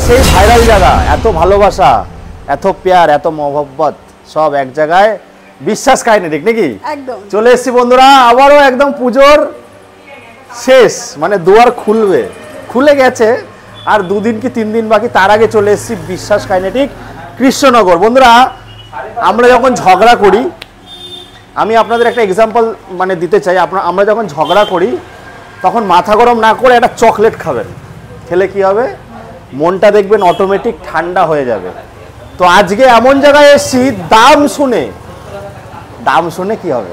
সেই ভাইরাল জায়গা, এত ভালোবাসা, এত প্যার, এত মহব্বত সব এক জায়গায়, বিশ্বাস কাইনেটিক নাকি? একদম চলে এসেছি বন্ধুরা, আবারও একদম পুজোর শেষ, মানে দুয়ার খুলে গেছে, আর 2 দিন কি 3 দিন বাকি, তার আগে চলে এসেছি বিশ্বাস কাইনেটিক কৃষ্ণনগর। বন্ধুরা আমরা যখন ঝগড়া করি, আমি আপনাদের একটা এক্সাম্পল মানে দিতে চাই, আমরা যখন ঝগড়া করি তখন মাথা গরম না করে একটা চকলেট খাবেন, খেলে কি হবে, মনটা দেখবেন অটোমেটিক ঠান্ডা হয়ে যাবে। তো আজকে এমন জায়গায় এসেছি, দাম শুনে কি হবে,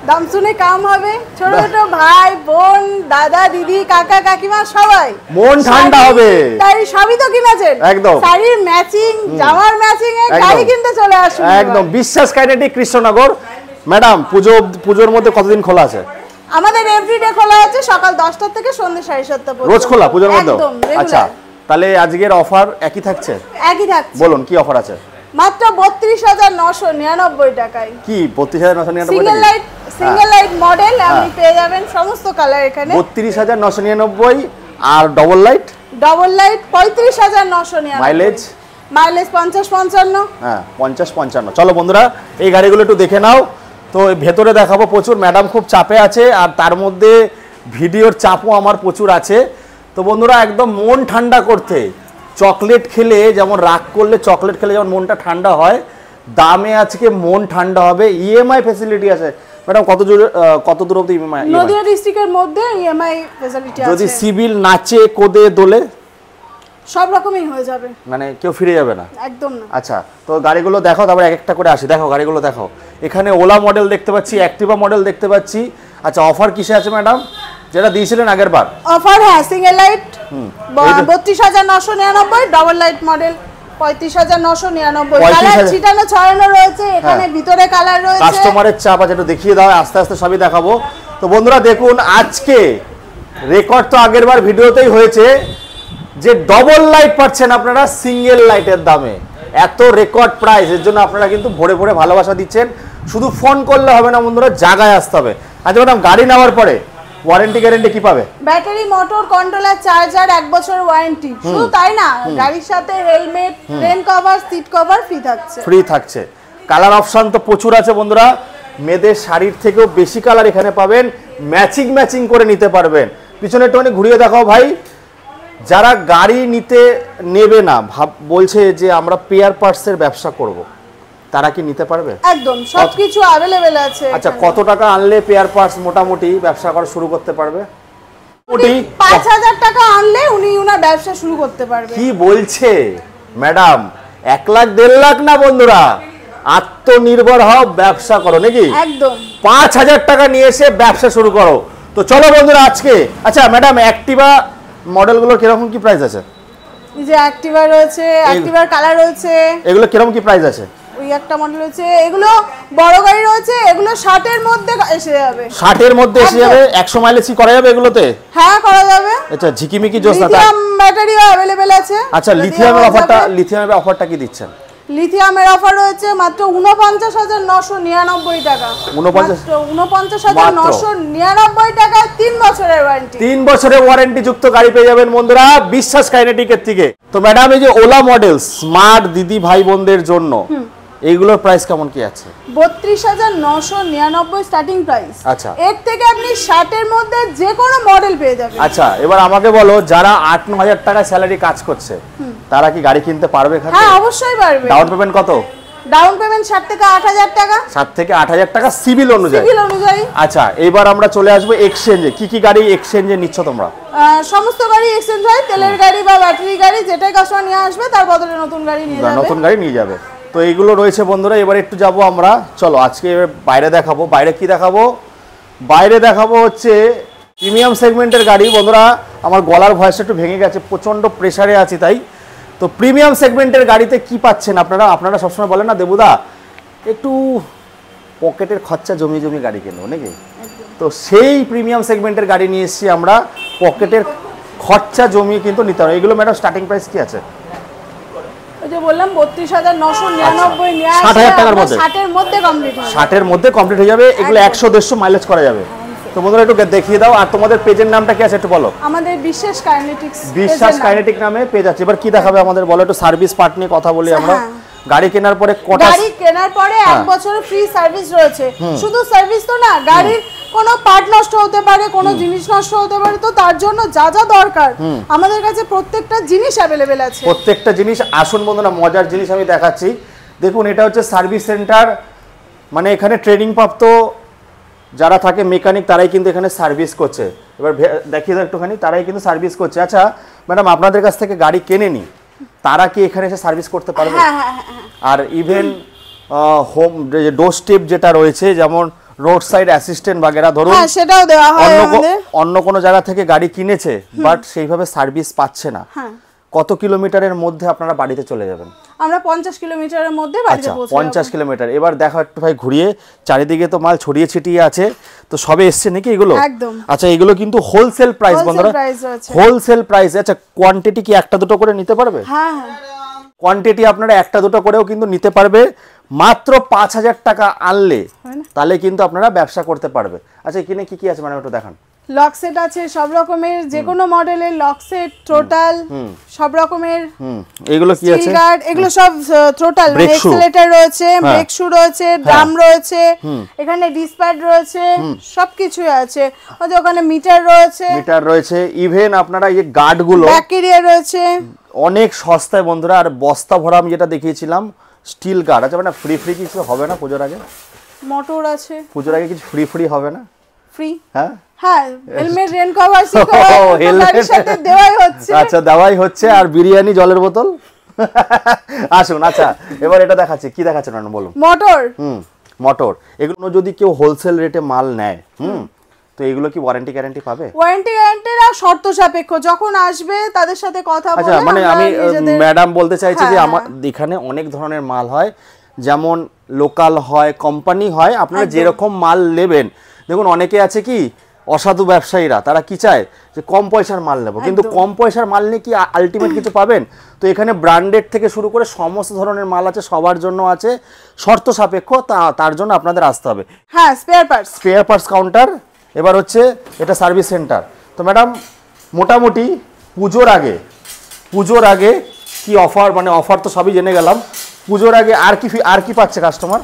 দাম শুনে কাম হবে। ছোট ছোট ভাই বোন দাদা দিদি কাকা কাকিমা সবাই মন ঠান্ডা হবে। তাই সবই তো কিনেছেন, একদম শাড়ির ম্যাচিং, জামার ম্যাচিং এ গাড়ি কিনতে চলে আসুন একদম বিশ্বাস কাইনেটিক কৃষ্ণনগর। ম্যাডাম পুজোর মধ্যে কতদিন খোলা আছে? আমাদের এভরিডে খোলা আছে, সকাল 10টা থেকে সন্ধ্যে 7:30 পর্যন্ত। রোজ খোলা পুজোর মধ্যে? একদম আচ্ছা, তাহলে আজকের অফার একই থাকছে? একই থাকছে। বলুন কি অফার আছে? মাত্র 32,999 টাকায়। কি 32,999 সিঙ্গেল লাইট মডেল আপনি পেয়ে যাবেন সমস্ত কালার এখানে। 32,999 আর ডবল লাইট 35,999। মাইলেজ 50-55। হ্যাঁ 50-55। চলো বন্ধুরা এই গাড়িগুলো একটু দেখে নাও। তো ভেতরে দেখাবো প্রচুর, ম্যাডাম খুব চাপে আছে, আর তার মধ্যে ভিডিওর চাপও আমার প্রচুর আছে। তো বন্ধুরা একদম মন ঠান্ডা করতে, চকলেট খেলে যেমন রাগ করলে চকলেট খেলে যেমন মনটা ঠান্ডা হয়, দামে আজকে মন ঠান্ডা হবে। ইএমআই ফ্যাসিলিটি আছে ম্যাডাম, কত দূর অবধি ইএমআই? নদিয়া ডিস্ট্রিক্টের মধ্যে ইএমআই ফ্যাসিলিটি আছে। যদি সিভিল নাচে কোদে দোলে সব রকমই হয়ে যাবে, মানে কেউ ফিরে যাবে না? একদম না। আচ্ছা, তো গাড়িগুলো দেখো, তারপর এক একটা করে আসি। দেখো গাড়িগুলো দেখো, এখানে ওলা মডেল দেখতে পাচ্ছি, অ্যাক্টিভা মডেল দেখতে পাচ্ছি। আচ্ছা, অফার কিসে আছে ম্যাডাম, যেটা দিয়েছিলেন আগের বার? অফার হ্যাঁ, single light 32,999, double light model 35,999। Colour ছিটানো ছড়ানো রয়েছে এখানে, ভিতরে কালার রয়েছে। কাস্টমারের চাপ আছে, একটু দেখিয়ে দাও, আস্তে আস্তে সবই দেখাবো। তো বন্ধুরা দেখুন, আজকে রেকর্ড তো আগের বার ভিডিওতেই হয়েছে যে ডবল লাইট পাচ্ছেন আপনারা সিঙ্গেল লাইটের দামে, এত রেকর্ড প্রাইস। এর জন্য আপনারা কিন্তু ভরে ভরে ভালোবাসা দিচ্ছেন। শুধু ফোন করলে হবে না বন্ধুরা, জায়গায় আসতে হবে। আচ্ছা ম্যাডাম, গাড়ি নেওয়ার পরে ওয়ারেন্টি গ্যারেন্টি কি পাবে? ব্যাটারি, মোটর, কন্ট্রোলার, চার্জার, 1 বছর ওয়ারেন্টি। শুধু তাই না, গাড়ির সাথে helmet, rain cover, seat cover free থাকছে। কালার অপশন তো প্রচুর আছে বন্ধুরা, মেয়েদের শাড়ির থেকেও বেশি কালার এখানে পাবেন, ম্যাচিং করে নিতে পারবেন। পিছনে একটুখানি ঘুরিয়ে দেখাও ভাই। যারা গাড়ি নেবে না, বলছে যে আমরা পেয়ার পার্টসের ব্যবসা করব, তারা কি নিতে পারবে? একদম, সবকিছু अवेलेबल আছে। আচ্ছা, কত টাকা আনলে পেয়ার পার্টস মোটামুটি ব্যবসা করা শুরু করতে পারবে? 5,000 টাকা আনলে উনার ব্যবসা শুরু করতে পারবে। কি বলছে ম্যাডাম? 1 লাখ 1.5 লাখ না বন্ধুরা, আত্মনির্ভর হও, ব্যবসা করো নাকি? একদম 5,000 টাকা নিয়ে এসে ব্যবসা শুরু করো। তো চলো বন্ধুরা আজকে, আচ্ছা ম্যাডাম, অ্যাক্টিভা মডেলগুলোর কিরকম কি প্রাইস আছে? এই যে অ্যাক্টিভা রয়েছে, অ্যাক্টিভার কালার রয়েছে, এগুলো কিরকম কি প্রাইস আছে? ওই একটা মডেল রয়েছে, এগুলো বড় গাড়ি রয়েছে, এগুলো 60 এর মধ্যে এসে যাবে। 60 এর মধ্যে এসে যাবে? 100 মাইলেজ কি করা যাবে এগুলোতে? হ্যাঁ করা যাবে। আচ্ছা, ঝিকিমিকি জোস না? লিথিয়াম ব্যাটারিও अवेलेबल আছে। আচ্ছা, লিথিয়ামের অফারটা কি দিচ্ছেন? লিথিয়ামের অফার রয়েছে মাত্র 49,999 টাকা। 49,999 টাকায় 3 বছরের ওয়ারেন্টি। 3 বছরের ওয়ারেন্টি যুক্ত গাড়ি পেয়ে যাবেন বন্ধুরা বিশ্বাস কাইনেটিকের থেকে। তো ম্যাডাম, এই যে ওলা মডেল স্মার্ট দিদি ভাই বোনদের জন্য এইগুলোর প্রাইস কেমন কি আছে? 32,999 স্টার্টিং প্রাইস। আচ্ছা, এর থেকে আপনি 60 এর মধ্যে যে কোনো মডেল পেয়ে যাবেন। আচ্ছা, এবার আমাকে বলো, যারা 8-9 হাজার টাকা স্যালারি কাজ করছে তারা কি গাড়ি কিনতে পারবে? হ্যাঁ অবশ্যই পারবে। ডাউন পেমেন্ট কত? ডাউন পেমেন্ট 7 থেকে 8,000 টাকা। 7 থেকে 8,000 টাকা সিভিল অনুযায়ী। আচ্ছা, এবার আমরা চলে আসবো এক্সচেঞ্জে। কি গাড়ি এক্সচেঞ্জে নিচ্ছ তোমরা? সমস্ত গাড়ি এক্সচেঞ্জ হয়, তেলের গাড়ি বা ব্যাটারি গাড়ি, যেটাই কাস্টমার নিয়ে আসবে তার বদলে নতুন গাড়ি নিয়ে যাবে। তো এইগুলো রয়েছে বন্ধুরা। এবার একটু যাব আমরা, চলো আজকে বাইরে দেখাবো। বাইরে কি দেখাবো? বাইরে দেখাবো হচ্ছে প্রিমিয়াম সেগমেন্টের গাড়ি। বন্ধুরা আমার গলার ভয়েসটা একটু ভেঙে গেছে, প্রচণ্ড প্রেসারে আছি তাই। তো প্রিমিয়াম সেগমেন্টের গাড়িতে কি পাচ্ছেন আপনারা সবসময় বলেন না দেবুদা একটু পকেটের খরচা জমি গাড়ি কিনবো নাকি? তো সেই প্রিমিয়াম সেগমেন্টের গাড়ি নিয়ে এসেছি আমরা, পকেটের খরচা জমিয়ে কিন্তু নিতে হবে। এগুলো ম্যাডাম স্টার্টিং প্রাইস কি আছে? ওই যে বললাম 32,999 নিয়ে 60,000 টাকার মধ্যে। 60 এর মধ্যে কমপ্লিট হবে। 60 এর মধ্যে কমপ্লিট হয়ে যাবে। এগুলো 100-150 মাইলেজ করা যাবে। তো বন্ধুরা একটু দেখিয়ে দাও, আর তোমাদের পেজের নামটা কি আছে একটু বলো। আমাদের বিশ্বাস কাইনেটিক্স, বিশ্বাস কাইনেটিক নামে পেজ আছে। এবার কি দেখাবে আমাদের বলো, একটু সার্ভিস পার্ট নিয়ে কথা বলি আমরা। গাড়ি কেনার পরে গাড়ি কেনার পরে 1 বছরের ফ্রি সার্ভিস রয়েছে। শুধু সার্ভিস তো না, গাড়ির কোনো পার্ট নষ্ট হতে পারে, কোনো জিনিস নষ্ট হতে পারে, তো তার জন্য যা যা দরকার আমাদের কাছে প্রত্যেকটা জিনিস অ্যাভেলেবেল আছে। প্রত্যেকটা জিনিস। আসুন বন্ধুরা, মজার জিনিস আমি দেখাচ্ছি। দেখুন, এটা হচ্ছে সার্ভিস সেন্টার, মানে এখানে ট্রেনিং প্রাপ্ত যারা থাকে মেকানিক তারাই কিন্তু এখানে সার্ভিস করছে। এবার দেখিয়ে দাও একটুখানি, তারাই কিন্তু সার্ভিস করছে। আচ্ছা ম্যাডাম, আপনাদের কাছ থেকে গাড়ি কেনে নি, তারা কি এখানে এসে সার্ভিস করতে পারবে? আর ইভেন হোম ডোর স্টেপ যেটা রয়েছে, যেমন রোড সাইড অ্যাসিস্ট্যান্ট বাগেরা, ধরুন সেটাও দেওয়া হয়। অন্য কোনো জায়গা থেকে গাড়ি কিনেছে বাট সেইভাবে সার্ভিস পাচ্ছে না, কত কিলোমিটারের মধ্যে আপনারা বাড়িতে চলে যাবেন? আমরা 50 কিলোমিটারের মধ্যে বাড়িতে পৌঁছে যাব। 50 কিলোমিটার। এবার দেখো একটু ভাই ঘুরিয়ে, চারিদিকে তো মাল ছড়িয়ে ছিটিয়ে আছে, তো সবে এসছে নাকি এগুলো? একদম। আচ্ছা, এগুলো কিন্তু হোলসেল প্রাইস বন্ধুরা, হোলসেল প্রাইস। আচ্ছা, কোয়ান্টিটি কি একটা দুটো করে নিতে পারবে? হ্যাঁ, কোয়ান্টিটি আপনারা একটা দুটো করেও কিন্তু নিতে পারবে। মাত্র 5000 টাকা আনলে তাহলে কিন্তু আপনারা ব্যবসা করতে পারবে। আচ্ছা, এখানে কি কি আছে মানে একটু দেখান। লক সেট আছে সব রকমের, যে কোনো মডেলের লক সেট, টোটাল সব রকমের। এগুলো কি আছে? গার্ড, এগুলো সব টোটাল, মানে এক্সেলেটর রয়েছে, ব্রেক শু রয়েছে, ড্রাম রয়েছে, এখানে ডিসপ্যাড রয়েছে, সবকিছুই আছে। ওখানে মিটার রয়েছে, ইভেন আপনারা এই গার্ড গুলো ব্যাক ক্যারিয়ার রয়েছে অনেক সস্তায় বন্ধুরা। আর বস্তা ভরা আমি যেটা দেখিয়েছিলাম স্টিল গার্ড আছে, মানে ফ্রি কিছু হবে না পুজোর আগে? মোটর আছে, পুজোর আগে কিছু ফ্রি হবে না? ফ্রি, হ্যাঁ, helmet, rain cover, seat cover গাড়ির সাথে দেওয়াই হচ্ছে। আচ্ছা, দেওয়াই হচ্ছে। আর বিরিয়ানি, জলের বোতল। আসুন, আচ্ছা এবার এটা দেখাচ্ছি। কি দেখাচ্ছেন না বলুন? মোটর। এগুলো যদি কেউ হোলসেল রেটে মাল নেয়, তো এগুলো কি ওয়ারেন্টি গ্যারান্টি পাবে? ওয়ারেন্টি গ্যারান্টির শর্ত সাপেক্ষ, যখন আসবে তাদের সাথে কথা বলে। আচ্ছা, মানে আমি ম্যাডাম বলতে চাইছি যে আমার এখানে অনেক ধরনের মাল হয়, যেমন লোকাল হয়, কোম্পানি হয়। আপনারা যেরকম মাল নেবেন, দেখুন অনেকে আছে কি অসাধু ব্যবসায়ীরা, তারা কি চায় যে কম পয়সার মাল নেব, কিন্তু কম পয়সার মাল নিয়ে কি আলটিমেট কিছু পাবেন? তো এখানে ব্র্যান্ডেড থেকে শুরু করে সমস্ত ধরনের মাল আছে, সবার জন্য আছে, শর্ত সাপেক্ষ। তার জন্য আপনাদের আসতে হবে। হ্যাঁ, স্পেয়ার পার্টস কাউন্টার। এবার হচ্ছে এটা সার্ভিস সেন্টার। তো ম্যাডাম, মোটামুটি পুজোর আগে কি অফার, মানে অফার তো সবই জেনে গেলাম, পুজোর আগে আর কি পাচ্ছে কাস্টমার?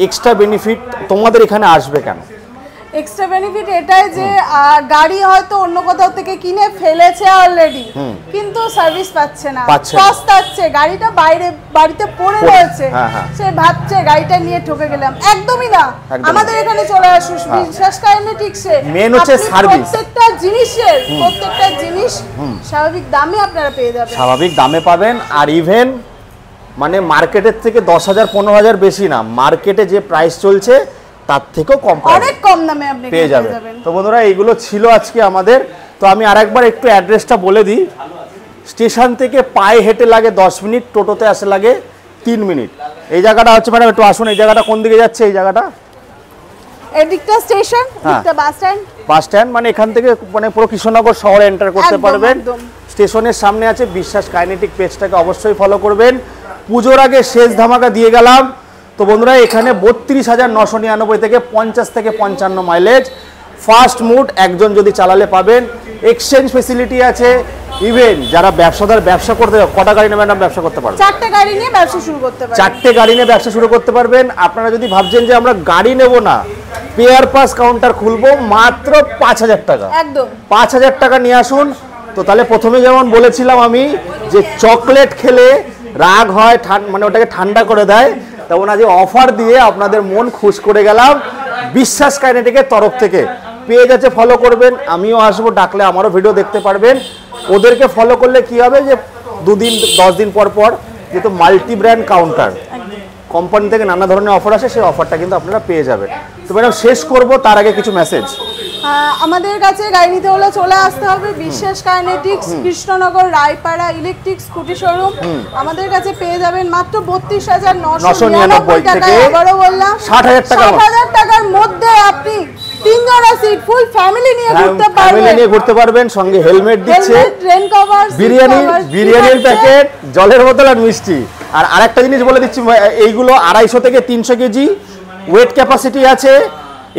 এক্সট্রা বেনিফিট তোমাদের এখানে আসবে কেন? এক্সট্রা বেনিফিট এটাই যে গাড়ি হয়তো অন্য কোথাও থেকে কিনে ফেলেছে অলরেডি, কিন্তু সার্ভিস পাচ্ছে না, পস্তাচ্ছে, গাড়িটা বাড়িতে পড়ে রয়েছে, সে ভাবছে গাড়িটা নিয়ে ঠকে গেলাম। একদমই না, আমাদের এখানে চলে আসুন বিশ্বাস কাইনেটিক্সে। মেন হচ্ছে সার্ভিস। প্রত্যেকটা জিনিস স্বাভাবিক দামে আপনারা পেয়ে যাবেন, স্বাভাবিক দামে পাবেন। আর ইভেন মানে মার্কেটের থেকে 10,000 15,000 বেশি না, মার্কেটে যে প্রাইস চলছে তার থেকেও কম, অনেক কম দামে আপনি পেয়ে যাবেন। তো বন্ধুরা, এইগুলো ছিল আজকে আমাদের। তো আমি আরেকবার একটু অ্যাড্রেসটা বলে দিই। স্টেশন থেকে পায়ে হেঁটে লাগে 10 মিনিট, টোটোতে আসে লাগে 3 মিনিট। এই জায়গাটা হচ্ছে ম্যাডাম একটু আসুন, এই জায়গাটা কোন দিকে যাচ্ছে? এই জায়গাটা এদিকটা স্টেশন, এদিকটা বাস স্ট্যান্ড, মানে এখান থেকে মানে পুরো কৃষ্ণনগর শহরে এন্টার করতে পারবেন। স্টেশনের সামনে আছে বিশ্বাস কাইনেটিক। পেজটাকে অবশ্যই ফলো করবেন। পুজোর আগে শেষ ধামাকা দিয়ে গেলাম। তো বন্ধুরা, এখানে 32,999 থেকে 50 থেকে 55 মাইলেজ, ফার্স্ট মুড একজন যদি চালালে পাবেন। এক্সচেঞ্জ ফেসিলিটি আছে। ইভেন যারা ব্যবসা করতে, কটা গাড়ি নিয়ে ম্যাডাম ব্যবসা করতে পারবেন? 4টে গাড়ি নিয়ে ব্যবসা শুরু করতে পারবেন। 4টে গাড়ি নিয়ে ব্যবসা শুরু করতে পারবেন। আপনারা যদি ভাবছেন যে আমরা গাড়ি নেব না, পেয়ার পাস কাউন্টার খুলবো, মাত্র 5,000 টাকা, একদম 5,000 টাকা নিয়ে আসুন। তো তাহলে প্রথমে যেমন বলেছিলাম আমি যে চকলেট খেলে রাগ হয়, মানে ওটাকে ঠান্ডা করে দেয়, তেমন আজ অফার দিয়ে আপনাদের মন খুশ করে গেলাম বিশ্বাস কাইনেটিকের তরফ থেকে। পেজ আছে, ফলো করবেন। আমিও আসবো, ডাকলে আমারও ভিডিও দেখতে পারবেন। ওদেরকে ফলো করলে কি হবে যে 2 দিন 10 দিন পর যেহেতু মাল্টি ব্র্যান্ড কাউন্টার, কোম্পানি থেকে নানা ধরনের অফার আসে, সেই অফারটা কিন্তু আপনারা পেয়ে যাবেন। তো ম্যাডাম, শেষ করব তার আগে কিছু মেসেজ। আমাদের কাছে গাড়ি নিতে হলে চলে আসতে হবে বিশ্বাস kinetics, Krishnanagar, Raypara electric scooty showroom. আমাদের কাছে পেয়ে যাবেন মাত্র 32,999 টাকা। এবারও বললাম 60,000 টাকার মধ্যে আপনি 3 জনের সিট ফুল ফ্যামিলি নিয়ে ঘুরতে পারবেন। সঙ্গে হেলমেট দিচ্ছে, রেন কভার, বিরিয়ানির প্যাকেট, জলের বোতল আর মিষ্টি। আর আরেকটা জিনিস বলে দিচ্ছি, এইগুলো 250 থেকে 300 কেজি ওয়েট ক্যাপাসিটি আছে।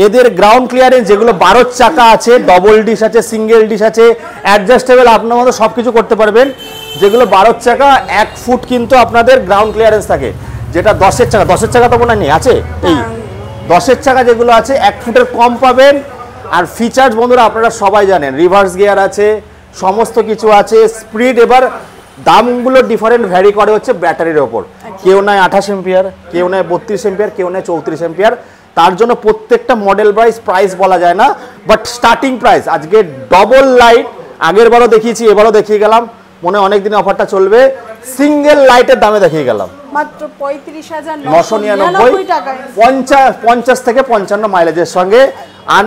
এদের গ্রাউন্ড ক্লিয়ারেন্স যেগুলো 12 চাকা আছে, ডবল ডিশ আছে, সিঙ্গেল ডিশ আছে, অ্যাডজাস্টেবল, আপনার মতো সব কিছু করতে পারবেন। যেগুলো 12 চাকা 1 ফুট কিন্তু আপনাদের গ্রাউন্ড ক্লিয়ারেন্স থাকে, যেটা 10-এর চাকা, 10-এর চাকা তো মনে নেই আছে, এই 10-এর চাকা যেগুলো আছে 1 ফুটের কম পাবেন। আর ফিচার্স বন্ধুরা আপনারা সবাই জানেন, রিভার্স গিয়ার আছে, সমস্ত কিছু আছে, স্পিড। এবার দামগুলো ডিফারেন্ট ভ্যারি করে হচ্ছে ব্যাটারির ওপর, কেউ নেয় 28 এম্পিয়ার, কেউ নেয় 32 এম্পিয়ার, কেউ নেয় 34 এম্পিয়ার। তার জন্য প্রত্যেকটা মডেল প্রাইস বলা যায় না, বাট স্টার্টিং প্রাইস আজকে ডবল লাইট, আগের বারও দেখিয়েছি, এবারও দেখিয়ে গেলাম, মনে অনেক দিন অফারটা চলবে, সিঙ্গেল লাইটের দামে দেখিয়ে গেলাম মাত্র 35,999 টাকায়, 50 থেকে 55 মাইলেজের সঙ্গে। আর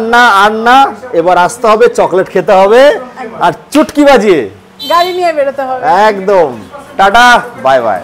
না এবার আসতে হবে, চকলেট খেতে হবে, আর চুটকি বাজিয়ে গাড়ি নিয়ে বেরোতে হবে। একদম। Tata, bye bye.